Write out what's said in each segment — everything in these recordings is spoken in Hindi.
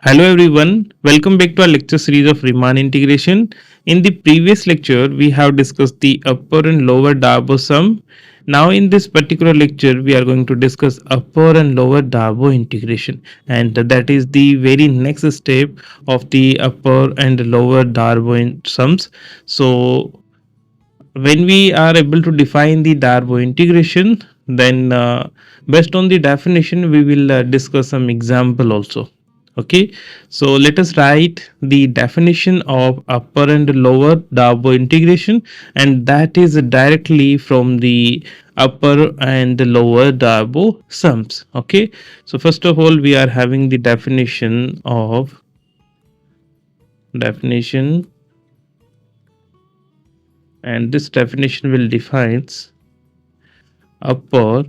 Hello everyone, welcome back to our lecture series of Riemann integration. In the previous lecture, we have discussed the upper and lower Darboux sum. Now in this particular lecture, we are going to discuss upper and lower Darboux integration, and that is the very next step of the upper and lower Darboux sums. So when we are able to define the Darboux integration, then based on the definition, we will discuss some example also. Okay, so let us write the definition of upper and lower Darboux integration, and that is directly from the upper and lower Darboux sums. Okay, so first of all, we are having the definition, and this definition will defines upper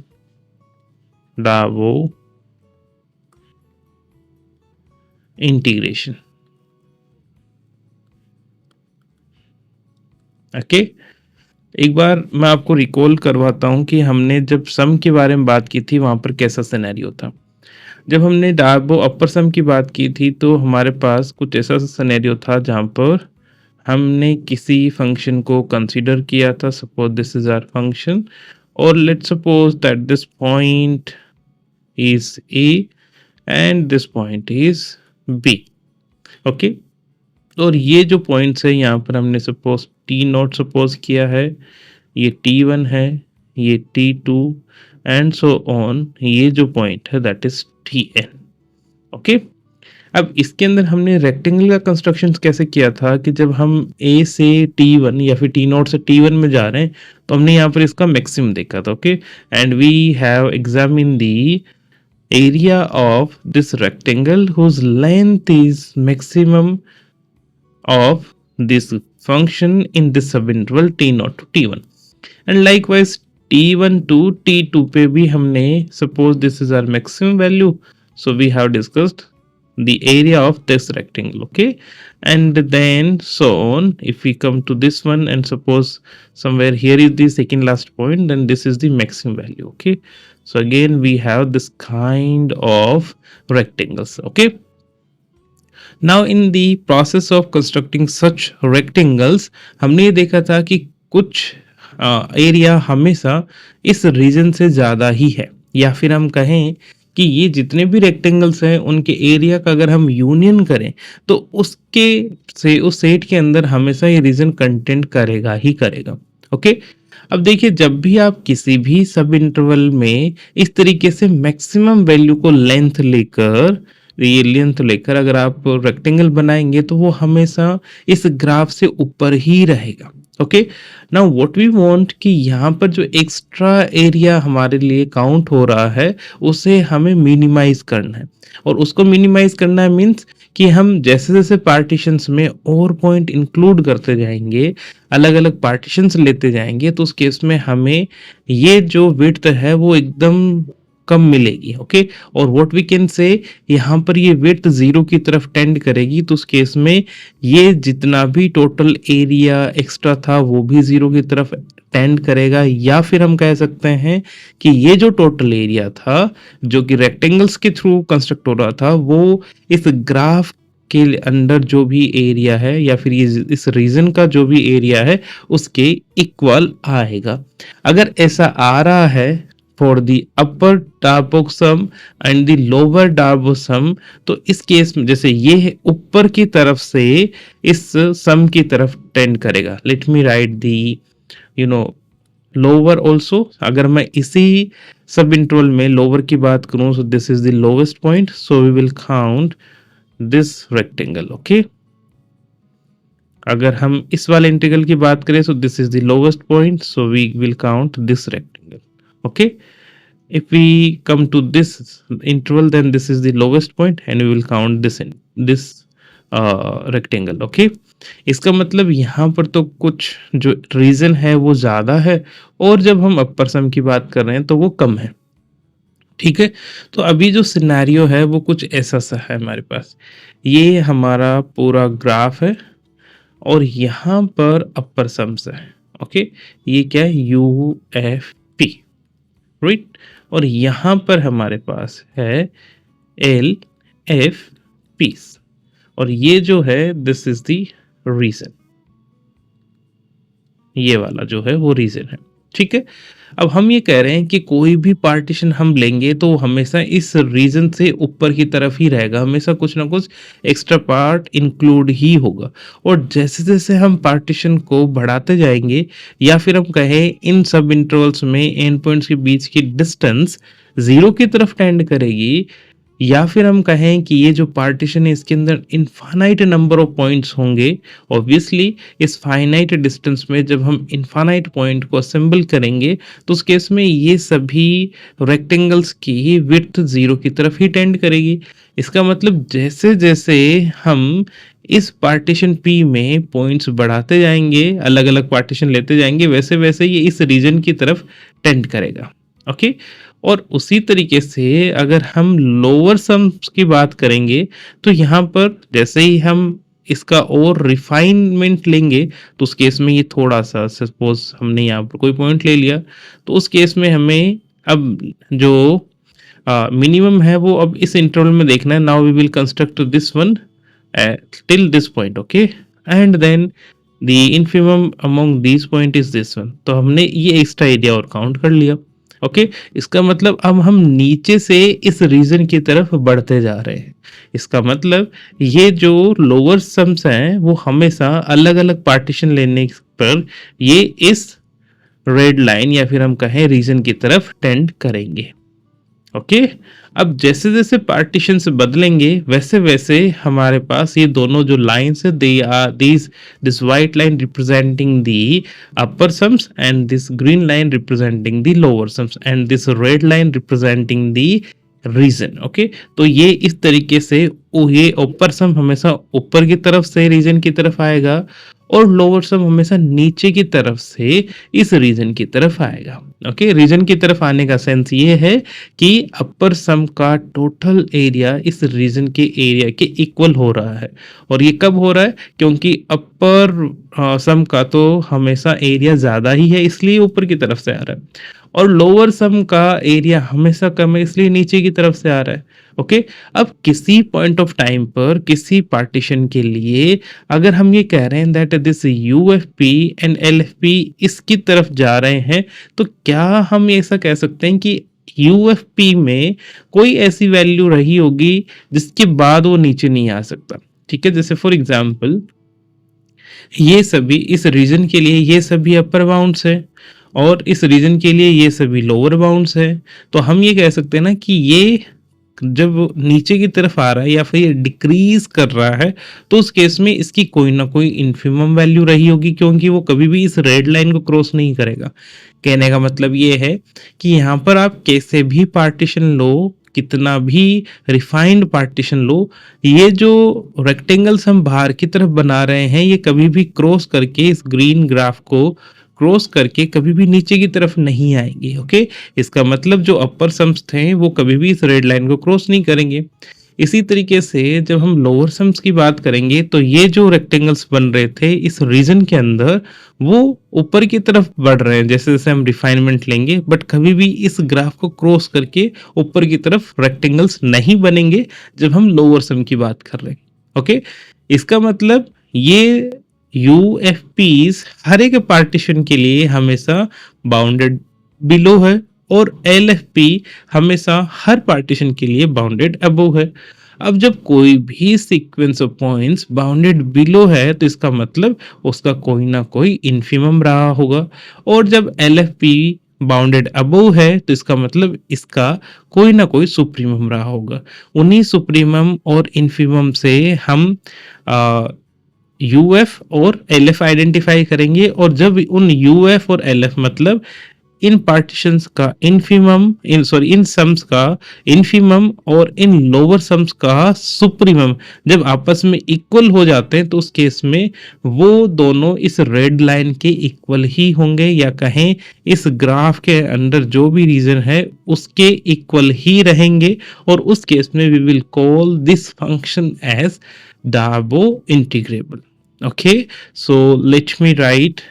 Darboux integration. Okay, एक बार मैं आपको रिकॉल करवाता हूं कि हमने जब सम के बारे में बात की थी वहां पर कैसा सिनेरियो था। जब हमने डार्बो अपर सम की बात की थी तो हमारे पास कुछ ऐसा सिनेरियो था जहां पर हमने किसी फंक्शन को कंसीडर किया था। Suppose this is our function और let's suppose that this point is A and this point is B. Okay, और ये जो पॉइंट्स है यहाँ पर हमने सपोज टी नॉट सपोज किया है, ये T1 है, ये T2 एंड सो ऑन। ये जो पॉइंट है दैट इज Tn। ओके, अब इसके अंदर हमने रेक्टेंगल का कंस्ट्रक्शन कैसे किया था कि जब हम A से T1 या फिर T नॉट से T1 में जा रहे हैं तो हमने यहाँ पर इसका मैक्सिमम देखा था। Okay, and we have examine the area of this rectangle whose length is maximum of this function in this subinterval t0 to t1, and likewise t1 to t2 पे भी हमने suppose this is our maximum value, so we have discussed the area of this rectangle. Okay, and then so on. If we come to this one and suppose somewhere here is the second last point, then this is the maximum value. Okay, so again we have this kind of rectangles. Okay, now in the process of constructing such rectangles हमने ये देखा था कि कुछ एरिया हमेशा इस रीजन से ज़्यादा ही है, या फिर हम कहें कि ये जितने भी रेक्टेंगल्स हैं उनके एरिया का अगर हम यूनियन करें तो उसके से उस सेट के अंदर हमेशा ये रीजन कंटेंट करेगा ही करेगा। ओके, अब देखिए जब भी आप किसी भी सब इंटरवल में इस तरीके से मैक्सिमम वैल्यू को लेंथ लेकर अगर आप रेक्टेंगल बनाएंगे तो वो हमेशा इस ग्राफ से ऊपर ही रहेगा। Okay, now what we want कि यहाँ पर जो एक्स्ट्रा एरिया हमारे लिए काउंट हो रहा है उसे हमें मिनिमाइज करना है, और उसको मिनिमाइज करना है मीन्स कि हम जैसे जैसे पार्टीशंस में और पॉइंट इंक्लूड करते जाएंगे, अलग अलग पार्टीशंस लेते जाएंगे, तो उस केस में हमें ये जो विड्थ है वो एकदम कम मिलेगी। ओके, और व्हाट वी कैन से यहाँ पर ये विड्थ जीरो की तरफ टेंड करेगी, तो उस केस में ये जितना भी टोटल एरिया एक्स्ट्रा था वो भी जीरो की तरफ टेंड करेगा, या फिर हम कह सकते हैं कि ये जो टोटल एरिया था जो कि रेक्टेंगल्स के थ्रू कंस्ट्रक्ट हो रहा था वो इस ग्राफ के अंदर जो भी एरिया है या फिर ये इस रीजन का जो भी एरिया है उसके इक्वल आएगा। अगर ऐसा आ रहा है for the upper Darboux sum and the lower Darboux sum, तो इस केस में जैसे ये ऊपर की तरफ से इस सम की तरफ टेंड करेगा। Late me right the lower also. अगर मैं इसी सब इंटरवल में लोअर की बात करूं, so this is the lowest point, so we will count this rectangle. Okay, अगर हम इस वाले इंटीग्रल की बात करें, so this is the lowest point, so we will count this rectangle. Okay, if we come to this interval, then this is the lowest point and we will count this rectangle. Okay, इसका मतलब यहाँ पर तो कुछ जो रीजन है वो ज्यादा है और जब हम अपर सम की बात कर रहे हैं तो वो कम है। ठीक है, तो अभी जो सिनेरियो है वो कुछ ऐसा सा है। हमारे पास ये हमारा पूरा ग्राफ है और यहाँ पर अपर सम्स है। ओके, ये क्या है, UFP, राइट, और यहाँ पर हमारे पास है LFG। पीस, और ये जो है दिस इज द रीजन, ये वाला जो है वो रीजन है। ठीक है, अब हम ये कह रहे हैं कि कोई भी पार्टीशन हम लेंगे तो हमेशा इस रीजन से ऊपर की तरफ ही रहेगा, हमेशा कुछ ना कुछ एक्स्ट्रा पार्ट इंक्लूड ही होगा। और जैसे जैसे हम पार्टीशन को बढ़ाते जाएंगे, या फिर हम कहें इन सब इंटरवल्स में एंड पॉइंट्स के बीच की डिस्टेंस जीरो की तरफ टेंड करेगी, या फिर हम कहें कि ये जो पार्टीशन है इसके अंदर इनफाइनाइट नंबर ऑफ पॉइंट्स होंगे। ऑब्वियसली इस फाइनाइट डिस्टेंस में जब हम इनफाइनाइट पॉइंट को असेंबल करेंगे तो उस केस में ये सभी रेक्टेंगल्स की विड्थ जीरो की तरफ ही टेंड करेगी। इसका मतलब जैसे जैसे हम इस पार्टीशन P में पॉइंट्स बढ़ाते जाएंगे, अलग अलग पार्टीशन लेते जाएंगे, वैसे वैसे ये इस रीजन की तरफ टेंड करेगा। ओके, और उसी तरीके से अगर हम लोअर सम्स की बात करेंगे तो यहाँ पर जैसे ही हम इसका और रिफाइनमेंट लेंगे तो उस केस में ये थोड़ा सा, सपोज हमने यहाँ पर कोई पॉइंट ले लिया तो उस केस में हमें अब जो मिनिमम है वो अब इस इंटरवल में देखना है। Now we will construct this one till this point, okay, and then the infimum among this point is this one. तो हमने ये एक्स्ट्रा एरिया और काउंट कर लिया। ओके, इसका मतलब अब हम नीचे से इस रीजन की तरफ बढ़ते जा रहे हैं। इसका मतलब ये जो लोअर सम्स हैं वो हमेशा अलग अलग पार्टीशन लेने पर ये इस रेड लाइन या फिर हम कहें रीजन की तरफ टेंड करेंगे। ओके, अब जैसे जैसे पार्टीशंस बदलेंगे वैसे वैसे हमारे पास ये दोनों जो लाइंस है they are this white line representing the upper sums and this green line representing the lower sums and this red line representing the region. Okay, तो ये इस तरीके से ये अपर सम हमेशा ऊपर की तरफ से रीजन की तरफ आएगा और लोअर सम हमेशा नीचे की तरफ से इस रीजन की तरफ आएगा। ओके, रीजन की तरफ आने का सेंस ये है कि अपर सम का टोटल एरिया इस रीजन के एरिया के इक्वल हो रहा है। और ये कब हो रहा है? क्योंकि अपर सम का तो हमेशा एरिया ज्यादा ही है इसलिए ऊपर की तरफ से आ रहा है, और लोअर सम का एरिया हमेशा कम है इसलिए नीचे की तरफ से आ रहा है। ओके, अब किसी पॉइंट ऑफ टाइम पर किसी पार्टीशन के लिए अगर हम ये कह रहे हैं that this UFP and LFP इसकी तरफ जा रहे हैं, तो क्या हम ऐसा कह सकते हैं कि यूएफपी में कोई ऐसी वैल्यू रही होगी जिसके बाद वो नीचे नहीं आ सकता? ठीक है, जैसे फॉर एग्जाम्पल ये सभी इस रीजन के लिए ये सभी अपर बाउंड्स है और इस रीजन के लिए ये सभी लोअर बाउंड्स है। तो हम ये कह सकते हैं ना कि ये जब नीचे की तरफ आ रहा है या फिर ये डिक्रीज कर रहा है तो उस केस में इसकी कोई ना कोई इन्फिमम वैल्यू रही होगी, क्योंकि वो कभी भी इस रेड लाइन को क्रॉस नहीं करेगा। कहने का मतलब ये है कि यहाँ पर आप कैसे भी पार्टीशन लो, कितना भी रिफाइंड पार्टीशन लो, ये जो रेक्टेंगल्स हम बाहर की तरफ बना रहे हैं ये कभी भी क्रॉस करके इस ग्रीन ग्राफ को क्रॉस करके कभी भी नीचे की तरफ नहीं आएंगे। ओके, इसका मतलब जो अपर सम्स थे वो कभी भी इस रेड लाइन को क्रॉस नहीं करेंगे। इसी तरीके से जब हम लोअर सम्स की बात करेंगे तो ये जो रेक्टेंगल्स बन रहे थे इस रीजन के अंदर वो ऊपर की तरफ बढ़ रहे हैं जैसे जैसे हम रिफाइनमेंट लेंगे, बट कभी भी इस ग्राफ को क्रॉस करके ऊपर की तरफ रेक्टेंगल्स नहीं बनेंगे जब हम लोअर सम की बात कर रहे हैं। ओके, इसका मतलब ये यूएफपीज हर एक पार्टीशन के लिए हमेशा बाउंडेड बिलो है और एलएफपी हमेशा हर पार्टीशन के लिए बाउंडेड अबव है। अब जब कोई भी sequence of points bounded below है तो इसका मतलब उसका कोई ना कोई इन्फिमम रहा होगा, और जब एलएफपी बाउंडेड अबव है तो इसका मतलब इसका कोई ना कोई सुप्रीमम रहा होगा। उन्हीं सुप्रीमम और इन्फिमम से हम यूएफ और एलएफ आइडेंटिफाई करेंगे, और जब उन यूएफ और एलएफ मतलब इन पार्टीशंस का इन्फिमम इन सम्स का इन्फिमम और इन लोअर सम्स का सुप्रीमम जब आपस में इक्वल हो जाते हैं तो उस केस में वो दोनों इस रेड लाइन के इक्वल ही होंगे, या कहें इस ग्राफ के अंदर जो भी रीजन है उसके इक्वल ही रहेंगे, और उस केस में we will call this function as Darboux integrable. Okay, so let me write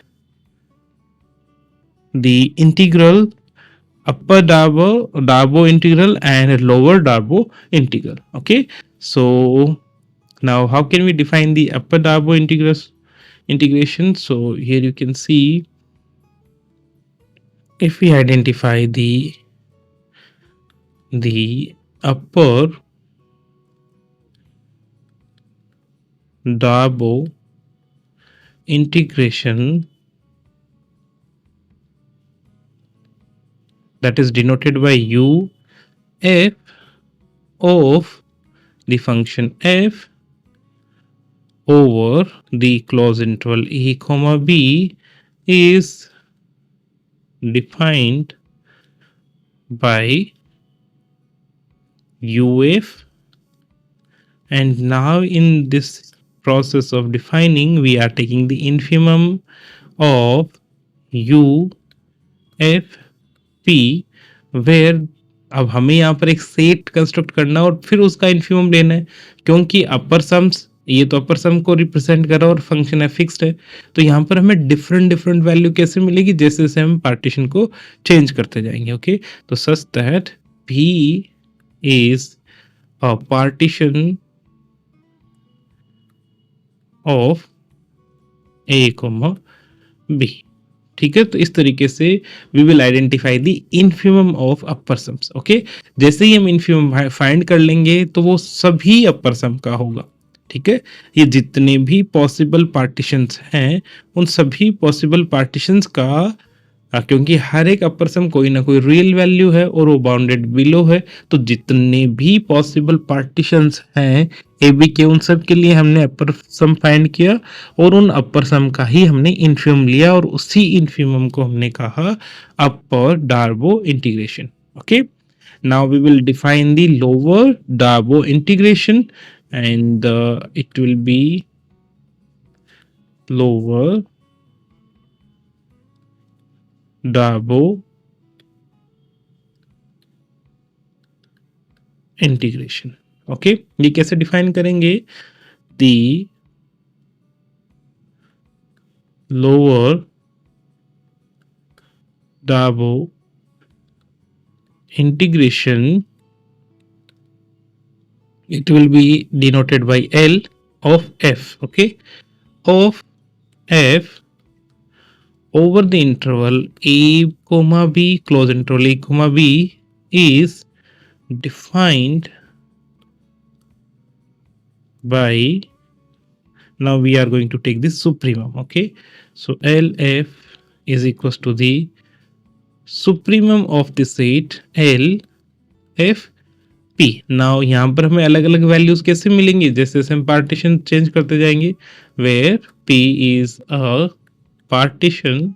the integral upper Darboux integral and lower Darboux integral. Okay, so Now, how can we define the upper Darboux integration? So here you can see, if we identify the upper Darboux integration, that is denoted by u f of the function f over the closed interval a comma b, is defined by uf. And now in this process of defining, we are taking the infimum of u f p, where अब हमें यहाँ पर एक सेट कंस्ट्रक्ट करना है और फिर उसका इन्फिमम लेना है, क्योंकि अपर सम्स, ये तो अपर सम को रिप्रेजेंट कर रहा है और फंक्शन है फिक्स्ड है, तो यहाँ पर हमें डिफरेंट डिफरेंट वैल्यू कैसे मिलेगी, जैसे जैसे हम पार्टीशन को चेंज करते जाएंगे. ओके, तो such that p is a partition of a comma b. ठीक है, तो इस तरीके से we will identify the infimum of upper sums. Okay, जैसे ही हम इनफिमम फाइंड कर लेंगे तो वो सभी अपर सम का होगा. ठीक है, ये जितने भी पॉसिबल पार्टीशंस हैं उन सभी पॉसिबल पार्टीशंस का, क्योंकि हर एक अपर सम कोई ना कोई रियल वैल्यू है और वो बाउंडेड बिलो है, तो जितने भी पॉसिबल पार्टीशंस हैं ए बी के, उन सब के लिए हमने अपर सम फाइंड किया और उन अपर सम का ही हमने इन्फिमम लिया और उसी इन्फिमम को हमने कहा upper Darboux integration. Okay, now we will define the lower Darboux integration, and it will be lower Darboux integration. Okay, ये कैसे डिफाइन करेंगे, the lower Darboux integration, it will be denoted by L of f. Okay, of f over the interval a comma b, close interval a comma b, is defined by, now we are going to take this supremum. Okay, so LF is equals to the supremum of the set L F P. Now यहाँ पर हमें अलग अलग वैल्यूज कैसे मिलेंगे, जैसे जैसे हम पार्टीशन चेंज करते जाएंगे, where P is a partition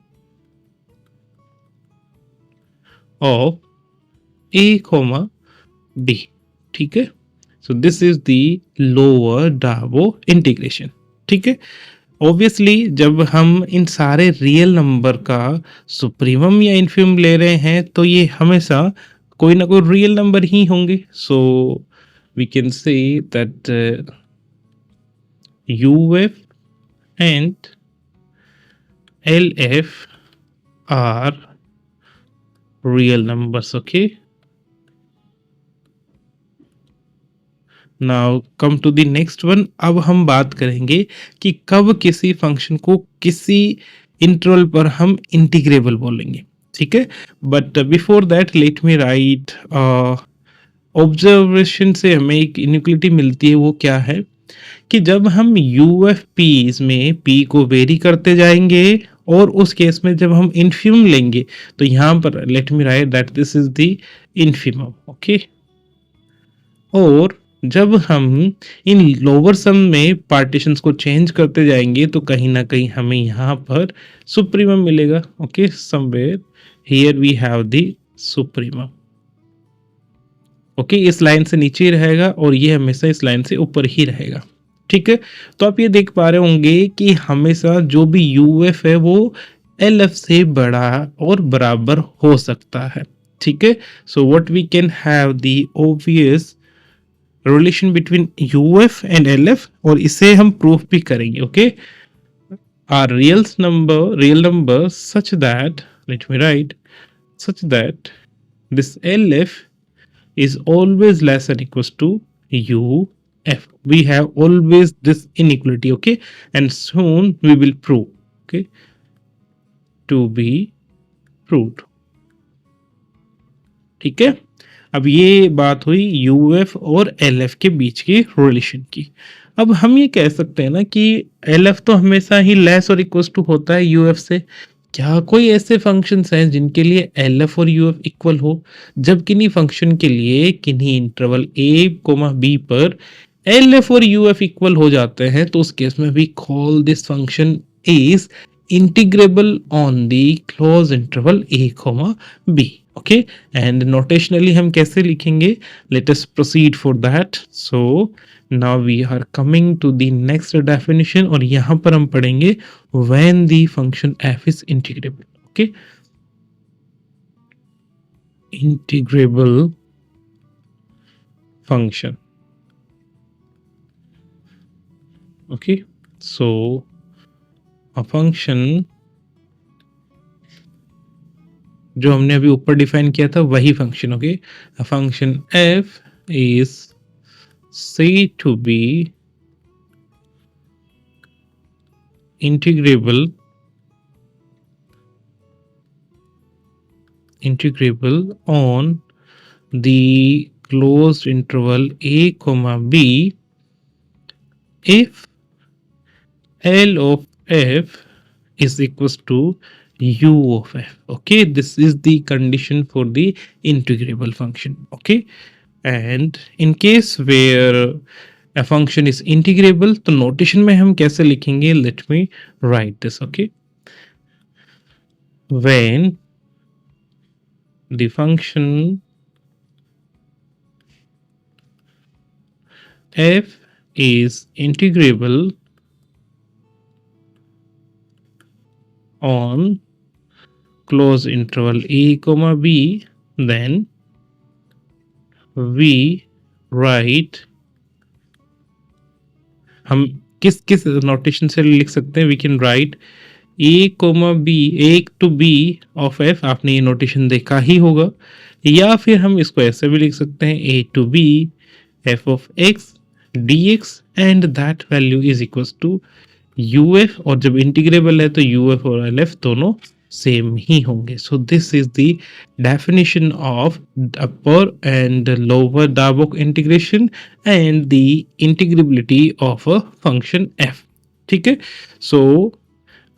of A comma B. ठीक है, so this is the lower Darboux integration. ठीक है, ऑब्वियसली जब हम इन सारे रियल नंबर का सुप्रीमम या इन्फिमम ले रहे हैं तो ये हमेशा कोई ना कोई रियल नंबर ही होंगे. So we can say that UF and LF are real numbers. Okay, now come to the next one. अब हम बात करेंगे कि कब किसी फंक्शन को किसी इंटरवल पर हम इंटीग्रेबल बोलेंगे. ठीक है, but before that let me right, observation से हमें एक इनइक्वालिटी मिलती है. वो क्या है कि जब हम UFPs में P को वेरी करते जाएंगे और उस केस में जब हम इन्फिमम लेंगे तो यहाँ पर late me right that this is the infimum. Okay, और जब हम इन लोअर सम में पार्टीशंस को चेंज करते जाएंगे तो कहीं ना कहीं हमें यहाँ पर सुप्रीमम मिलेगा. Okay, somewhere here we have the supremum. Okay, इस लाइन से नीचे ही रहेगा और ये हमेशा इस लाइन से ऊपर ही रहेगा. ठीक है, तो आप ये देख पा रहे होंगे कि हमेशा जो भी UF है वो LF से बड़ा और बराबर हो सकता है. ठीक है, so what we can have the obvious relation between UF and LF, और इसे हम प्रूफ भी करेंगे. Okay, are real number such that, let me write, such that this LF is always less than equals to f. We have always this inequality, okay, and soon we will prove, okay, to be proved. ठीक है, अब ये बात हुई यूएफ और एलएफ के बीच की रिलेशन की। अब हम ये कह सकते हैं ना कि एलएफ तो हमेशा ही लेस और इक्वल टू होता है यूएफ से। क्या कोई ऐसे फंक्शंस हैं जिनके लिए एलएफ और यूएफ इक्वल हो, जब किन्हीं फंक्शन के लिए किन्हीं इंटरवल ए कोमा बी पर एलएफ और यूएफ इक्वल हो जाते हैं, तो उस केस में we call this function is integrable on the closed interval A comma B. Okay, and notationally हम कैसे लिखेंगे, let us proceed for that. So now we are coming to the next definition, और यहां पर हम पढ़ेंगे when the function F is integrable. Okay, integrable function. Okay, so a function जो हमने अभी ऊपर डिफाइन किया था वही function. Okay, a function F is said to be integrable on the closed interval a comma b if L of f is equals to u of f. Okay, this is the condition for the integrable function. Okay, and in case where a function is integrable, तो नोटेशन में हम कैसे लिखेंगे, let me write this. Okay, when the function f is integrable on closed interval a comma b, then we write, हम किस किस नोटेशन से लिख सकते हैं, we can write a comma b, a to b of f, आपने ये नोटेशन देखा ही होगा, या फिर हम इसको ऐसे भी लिख सकते हैं A to B F of X D X and that value is equal to U F, और जब इंटीग्रेबल है तो यू एफ और एल एफ दोनों सेम ही होंगे। So this is the definition of upper and lower Darboux integration and the integrability of a function F. ठीक है, सो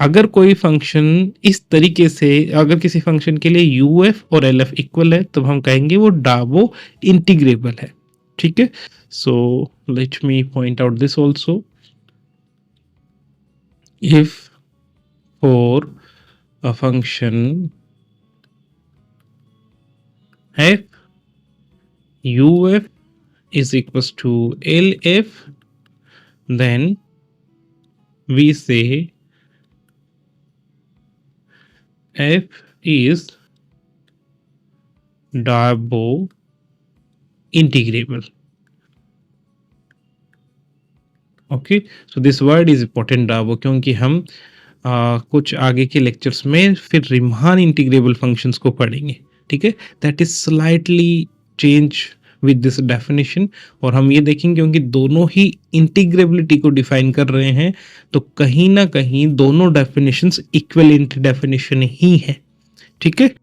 अगर कोई फंक्शन इस तरीके से, अगर किसी फंक्शन के लिए यू एफ और एल एफ इक्वल है, तो हम कहेंगे वो डार्बो इंटीग्रेबल है। ठीक है, so let me point out this also, if for a function f uf is equals to lf, then we say f is Darboux integrable. Okay, so this word is important Darboux, क्योंकि हम कुछ आगे के लेक्चर्स में फिर रिमान इंटीग्रेबल फंक्शंस को पढ़ेंगे। ठीक है, that is slightly change with this definition, और हम ये देखेंगे क्योंकि दोनों ही इंटीग्रेबिलिटी को डिफाइन कर रहे हैं, तो कहीं ना कहीं दोनों डेफिनेशंस इक्विवेलेंट डेफिनेशन ही है। ठीक है,